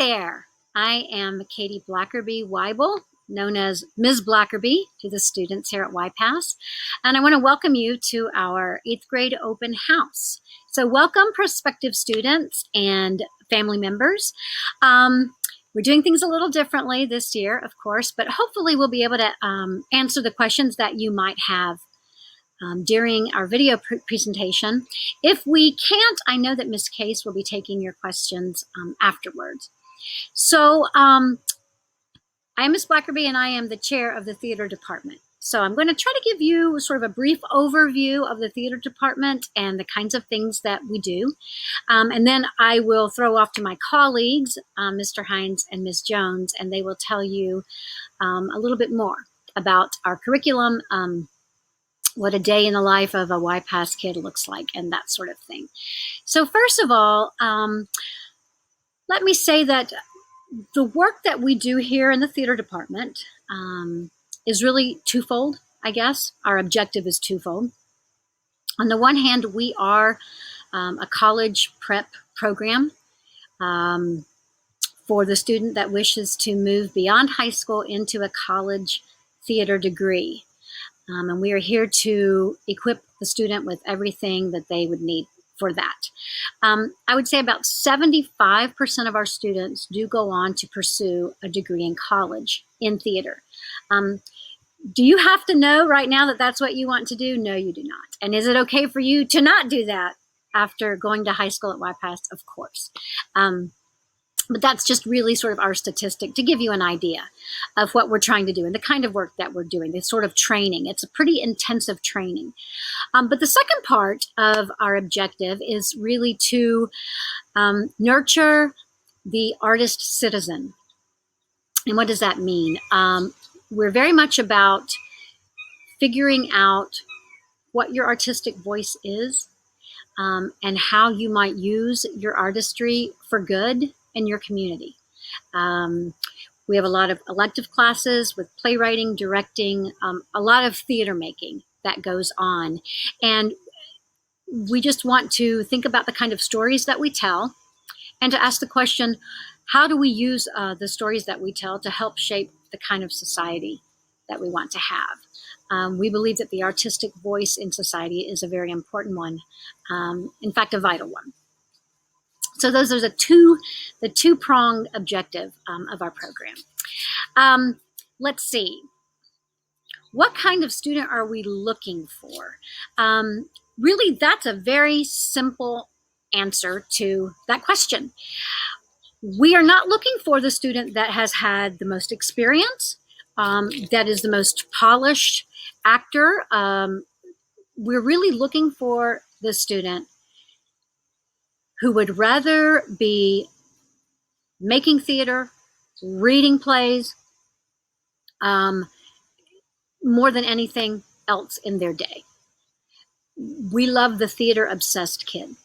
there. I am Katie Blackerby Weibel, known as Ms. Blackerby to the students here at YPAS. And I want to welcome you to our 8th grade open house. So welcome prospective students and family members. We're doing things a little differently this year, of course, but hopefully we'll be able to answer the questions that you might have during our video presentation. If we can't, I know that Ms. Case will be taking your questions afterwards. So I am Ms. Blackerby and I am the chair of the theater department. So I'm going to try to give you sort of a brief overview of the theater department and the kinds of things that we do. And then I will throw off to my colleagues, Mr. Hines and Ms. Jones, and they will tell you a little bit more about our curriculum, what a day in the life of a YPAS kid looks like, and that sort of thing. So first of all, let me say that the work that we do here in the theater department is really twofold, I guess. Our objective is twofold. On the one hand, we are a college prep program for the student that wishes to move beyond high school into a college theater degree. And we are here to equip the student with everything that they would need for that. I would say about 75% of our students do go on to pursue a degree in college in theater. Do you have to know right now that that's what you want to do? No, you do not. And is it okay for you to not do that after going to high school at YPAS? Of course. But that's just really sort of our statistic to give you an idea of what we're trying to do and the kind of work that we're doing, this sort of training. It's a pretty intensive training. But the second part of our objective is really to nurture the artist citizen. And what does that mean? We're very much about figuring out what your artistic voice is and how you might use your artistry for good in your community. We have a lot of elective classes with playwriting, directing, a lot of theater making that goes on. And we just want to think about the kind of stories that we tell and to ask the question, how do we use the stories that we tell to help shape the kind of society that we want to have? We believe that the artistic voice in society is a very important one, in fact, a vital one. So those are the two-pronged objective of our program. Let's see. What kind of student are we looking for? Really, that's a very simple answer to that question. We are not looking for the student that has had the most experience, that is the most polished actor. We're really looking for the student who would rather be making theater, reading plays, more than anything else in their day. We love the theater-obsessed kid.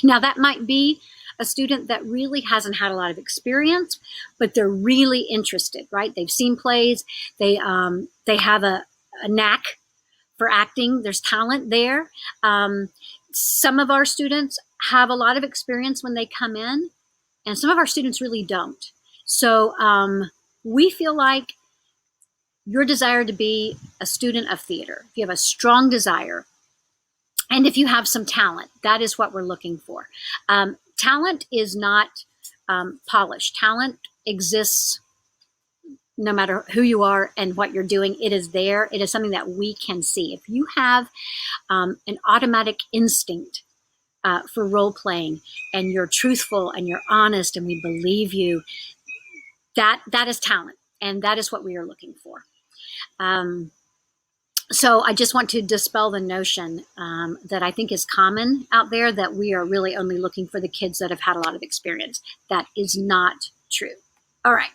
Now, that might be a student that really hasn't had a lot of experience, but they're really interested, right? They've seen plays. They have a knack for acting. There's talent there. Some of our students have a lot of experience when they come in, and some of our students really don't. So we feel like your desire to be a student of theater, if you have a strong desire, and if you have some talent, that is what we're looking for. Talent is not polished. Talent exists no matter who you are and what you're doing. It is there. It is something that we can see. If you have an automatic instinct for role playing, and you're truthful and you're honest and we believe you, that is talent, and that is what we are looking for. So I just want to dispel the notion that I think is common out there, that we are really only looking for the kids that have had a lot of experience. That is not true. All right.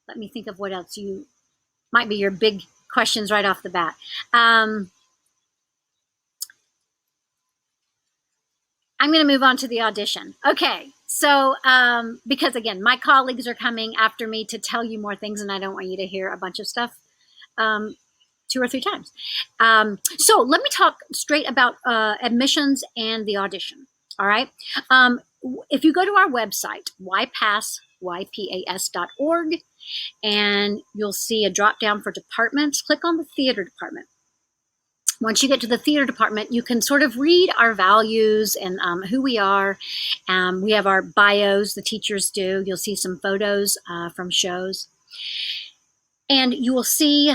Let me think of what else might be your big questions right off the bat. I'm going to move on to the audition. Okay, so because again, my colleagues are coming after me to tell you more things, and I don't want you to hear a bunch of stuff 2 or 3 times. So let me talk straight about admissions and the audition. All right. if you go to our website, YPAS.org, and you'll see a drop down for departments, click on the theater department. Once you get to the theater department, you can sort of read our values and who we are. We have our bios, the teachers do. You'll see some photos from shows. And you will see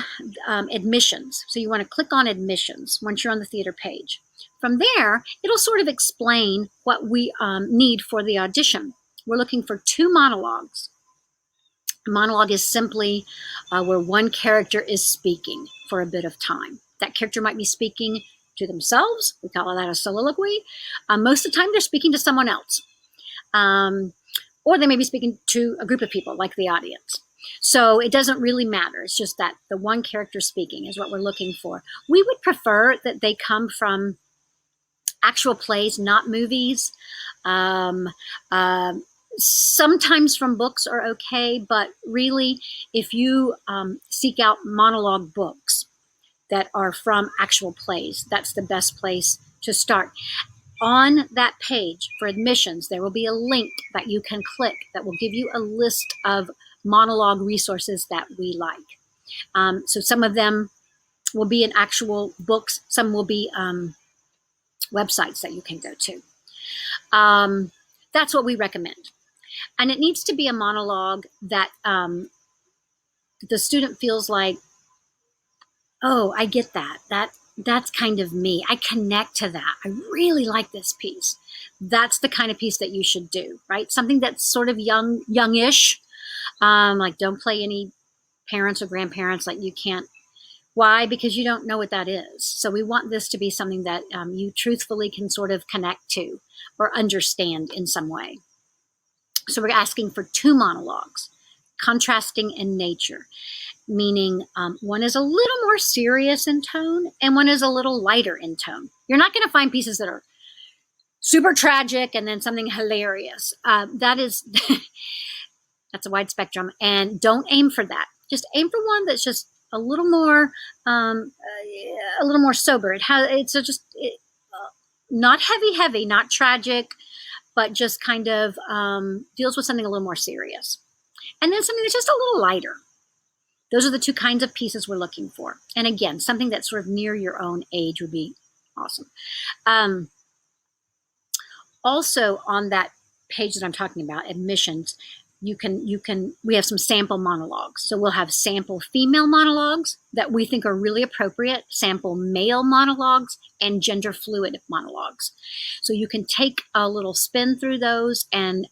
admissions. So you want to click on admissions once you're on the theater page. From there, it'll sort of explain what we need for the audition. We're looking for 2 monologues. A monologue is simply where one character is speaking for a bit of time. That character might be speaking to themselves. We call that a soliloquy. Most of the time, they're speaking to someone else. Or they may be speaking to a group of people, like the audience. So it doesn't really matter. It's just that the one character speaking is what we're looking for. We would prefer that they come from actual plays, not movies. Sometimes from books are okay, but really, if you seek out monologue books that are from actual plays, that's the best place to start. On that page for admissions, there will be a link that you can click that will give you a list of monologue resources that we like. So some of them will be in actual books, some will be websites that you can go to. That's what we recommend. And it needs to be a monologue that the student feels like, oh, I get that. That's kind of me. I connect to that. I really like this piece. That's the kind of piece that you should do, right? Something that's sort of youngish. Like don't play any parents or grandparents, like you can't. Why? Because you don't know what that is. So we want this to be something that you truthfully can sort of connect to or understand in some way. So we're asking for 2 monologues, contrasting in nature, meaning one is a little more serious in tone and one is a little lighter in tone. You're not going to find pieces that are super tragic and then something hilarious. That's a wide spectrum, and don't aim for that. Just aim for one that's just a little more sober. It's just not heavy, not tragic, but just kind of deals with something a little more serious. And then something that's just a little lighter. Those are the 2 kinds of pieces we're looking for. And again, something that's sort of near your own age would be awesome. Also on that page that I'm talking about, admissions, we have some sample monologues. So we'll have sample female monologues that we think are really appropriate, sample male monologues, and gender fluid monologues. So you can take a little spin through those, and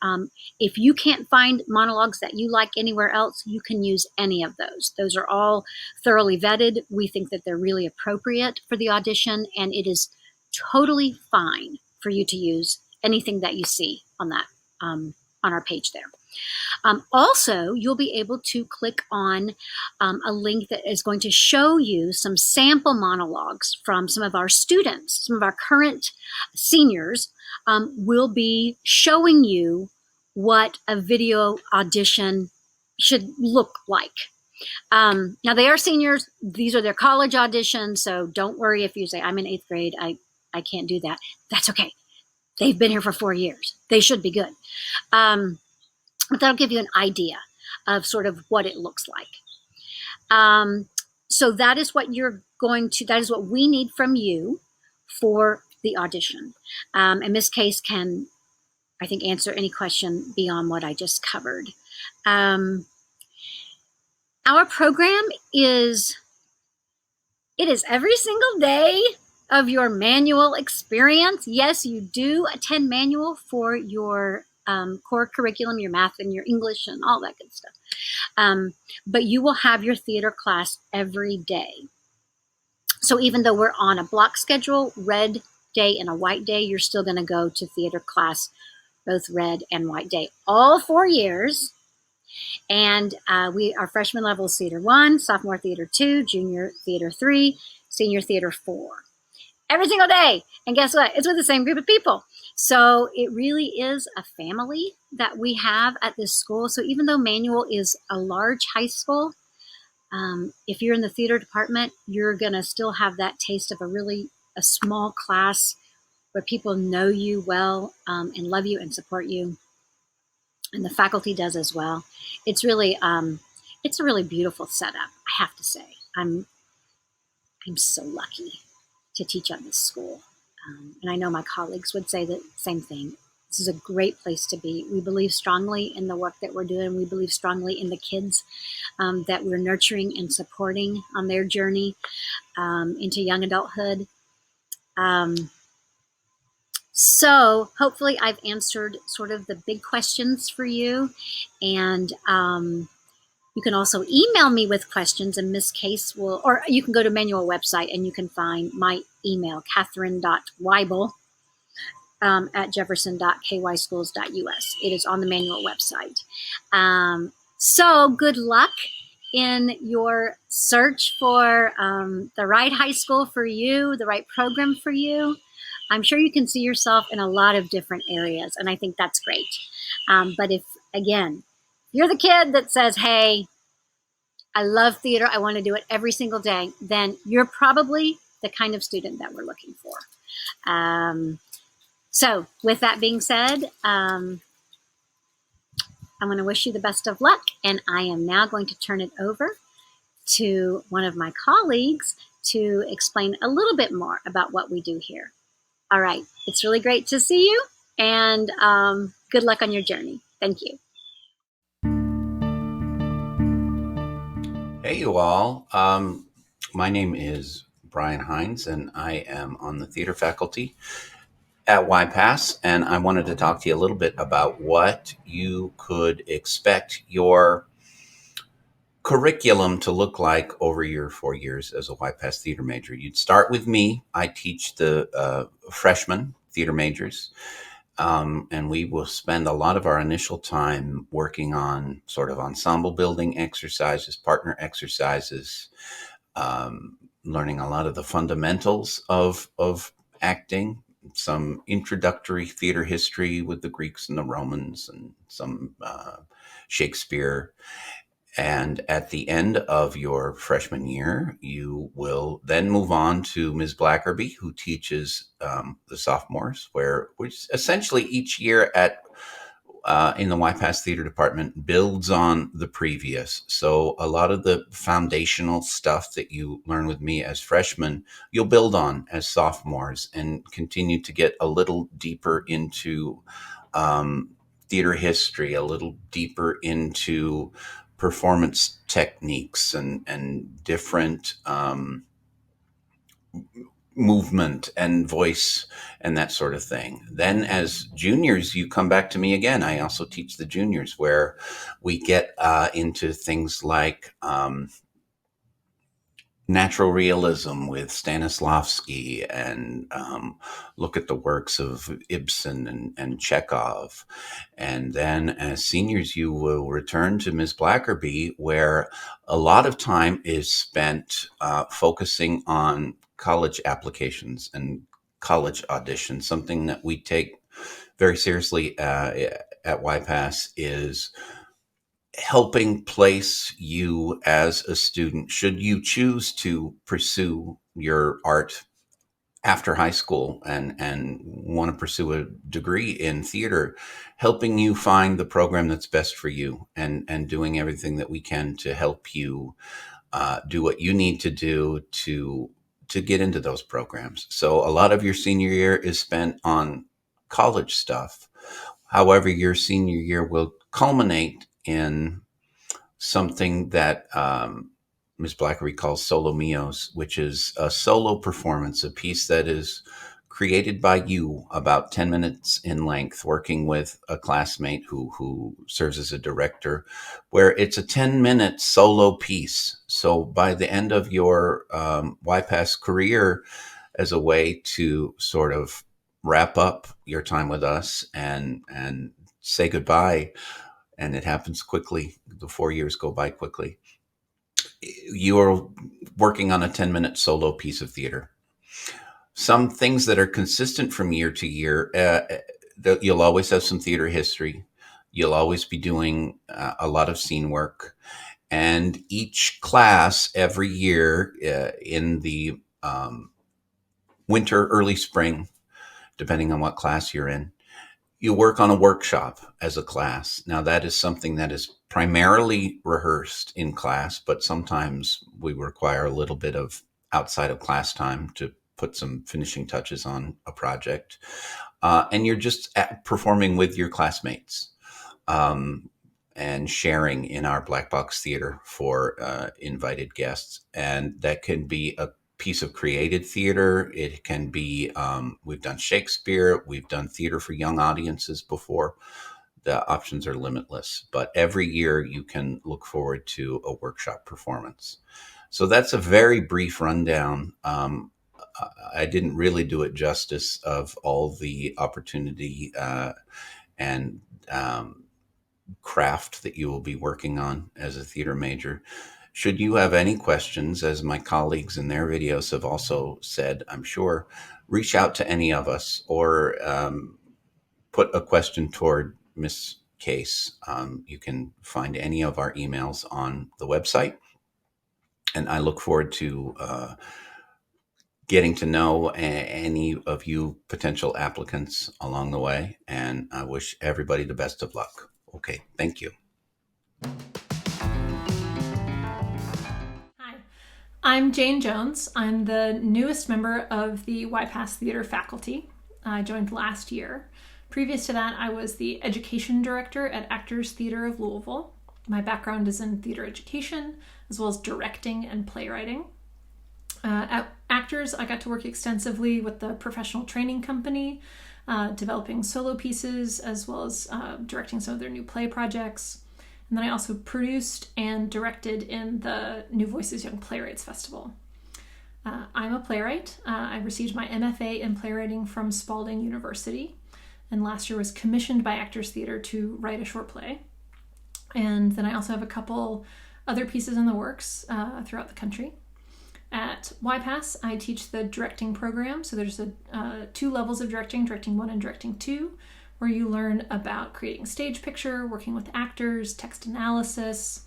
if you can't find monologues that you like anywhere else, you can use any of those. Those are all thoroughly vetted. We think that they're really appropriate for the audition, and it is totally fine for you to use anything that you see on that on our page there. Also, you'll be able to click on a link that is going to show you some sample monologues from some of our students. Some of our current seniors will be showing you what a video audition should look like. Now, they are seniors. These are their college auditions, so don't worry if you say, I'm in 8th grade, I can't do that. That's okay. They've been here for 4 years. They should be good. But that'll give you an idea of sort of what it looks like. So that is what that is what we need from you for the audition. And Ms. Case can, I think, answer any question beyond what I just covered. Our program is every single day of your manual experience. Yes, you do attend manual for your core curriculum, your math and your English and all that good stuff. But you will have your theater class every day. So even though we're on a block schedule, red day and a white day, you're still going to go to theater class, both red and white day, all 4 years. And our freshman level is Theater 1, sophomore Theater 2, junior Theater 3, senior Theater 4. Every single day. And guess what? It's with the same group of people. So it really is a family that we have at this school. So even though Manual is a large high school, if you're in the theater department, you're going to still have that taste of a small class where people know you well, and love you and support you, and the faculty does as well. It's really it's a really beautiful setup, I have to say. I'm so lucky to teach at this school. And I know my colleagues would say the same thing. This is a great place to be. We believe strongly in the work that we're doing. We believe strongly in the kids that we're nurturing and supporting on their journey into young adulthood. So hopefully I've answered sort of the big questions for you. And you can also email me with questions, and Miss Case will, or you can go to Manual website and you can find my email, Catherine.Weibel at jefferson.kyschools.us. It is on the Manual website. So good luck in your search for the right high school for you, the right program for you. I'm sure you can see yourself in a lot of different areas, and I think that's great. But if, again, you're the kid that says, hey, I love theater, I want to do it every single day, then you're probably the kind of student that we're looking for. So with that being said, I'm going to wish you the best of luck, and I am now going to turn it over to one of my colleagues to explain a little bit more about what we do here. All right, it's really great to see you, and good luck on your journey. Thank you. Hey, you all. My name is Brian Hines, and I am on the theater faculty at YPAS, and I wanted to talk to you a little bit about what you could expect your curriculum to look like over your 4 years as a YPAS theater major. You'd start with me. I teach the freshman theater majors. And we will spend a lot of our initial time working on sort of ensemble building exercises, partner exercises, learning a lot of the fundamentals of acting, some introductory theater history with the Greeks and the Romans, and some Shakespeare. And at the end of your freshman year, you will then move on to Ms. Blackerby, who teaches the sophomores, which essentially each year in the YPAS Theater Department builds on the previous. So a lot of the foundational stuff that you learn with me as freshmen, you'll build on as sophomores and continue to get a little deeper into theater history, a little deeper into performance techniques and different movement and voice and that sort of thing. Then as juniors, you come back to me again. I also teach the juniors, where we get into things like natural realism with Stanislavski, and look at the works of Ibsen and Chekhov. And then as seniors, you will return to Ms. Blackerby, where a lot of time is spent focusing on college applications and college auditions. Something that we take very seriously at YPAS is helping place you as a student, should you choose to pursue your art after high school and want to pursue a degree in theater, helping you find the program that's best for you, and doing everything that we can to help you do what you need to do to get into those programs. So a lot of your senior year is spent on college stuff. However, your senior year will culminate in something that Ms. Blackery calls Solo Mios, which is a solo performance, a piece that is created by you, about 10 minutes in length, working with a classmate who serves as a director, where it's a 10-minute solo piece. So by the end of your YPAS career, as a way to sort of wrap up your time with us and say goodbye, and it happens quickly. The 4 years go by quickly. You're working on a 10-minute solo piece of theater. Some things that are consistent from year to year, you'll always have some theater history. You'll always be doing a lot of scene work. And each class every year in the winter, early spring, depending on what class you're in. You work on a workshop as a class. Now, that is something that is primarily rehearsed in class, but sometimes we require a little bit of outside of class time to put some finishing touches on a project. And you're just performing with your classmates. And sharing in our black box theater for invited guests. And that can be a piece of created theater. It can be, we've done Shakespeare, we've done theater for young audiences before. The options are limitless, but every year you can look forward to a workshop performance. So that's a very brief rundown. I didn't really do it justice of all the opportunity and craft that you will be working on as a theater major. Should you have any questions, as my colleagues in their videos have also said, I'm sure, reach out to any of us or put a question toward Miss Case. You can find any of our emails on the website. And I look forward to getting to know any of you potential applicants along the way. And I wish everybody the best of luck. Okay, thank you. Hi, I'm Jane Jones. I'm the newest member of the YPAS Theatre faculty. I joined last year. Previous to that, I was the education director at Actors Theatre of Louisville. My background is in theater education, as well as directing and playwriting. At Actors, I got to work extensively with the professional training company, developing solo pieces, as well as directing some of their new play projects. And then I also produced and directed in the New Voices Young Playwrights Festival. I'm a playwright. I received my MFA in playwriting from Spalding University, and last year was commissioned by Actors Theatre to write a short play. And then I also have a couple other pieces in the works throughout the country. At YPAS, I teach the directing program. So there's 2 levels of directing, Directing 1 and Directing 2, where you learn about creating stage picture, working with actors, text analysis,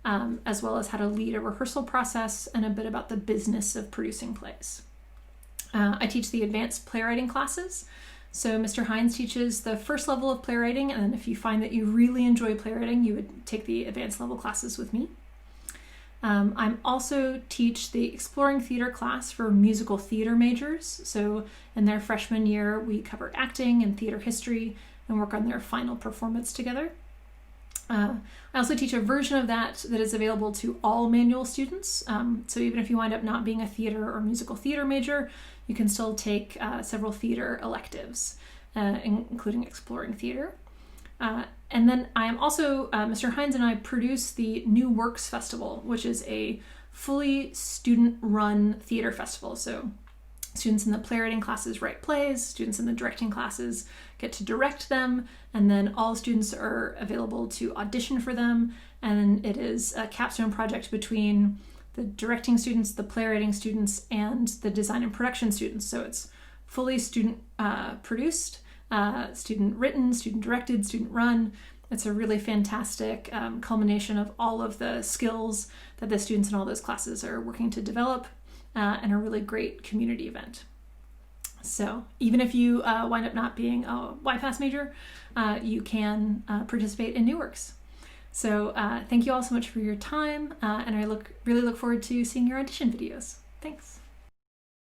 as well as how to lead a rehearsal process and a bit about the business of producing plays. I teach the advanced playwriting classes. So Mr. Hines teaches the first level of playwriting, and then if you find that you really enjoy playwriting, you would take the advanced level classes with me. I also teach the Exploring Theater class for musical theater majors. So in their freshman year, we cover acting and theater history and work on their final performance together. I also teach a version of that is available to all manual students. So even if you wind up not being a theater or musical theater major, you can still take several theater electives, including Exploring Theater. And then I am also, Mr. Hines and I produce the New Works Festival, which is a fully student-run theater festival. So students in the playwriting classes write plays, students in the directing classes get to direct them, and then all students are available to audition for them. And it is a capstone project between the directing students, the playwriting students, and the design and production students. So it's fully student produced, student written, student directed, student run. It's a really fantastic culmination of all of the skills that the students in all those classes are working to develop, and a really great community event. So even if you wind up not being a YPAS major, you can participate in New Works. So thank you all so much for your time, and I really look forward to seeing your audition videos. Thanks.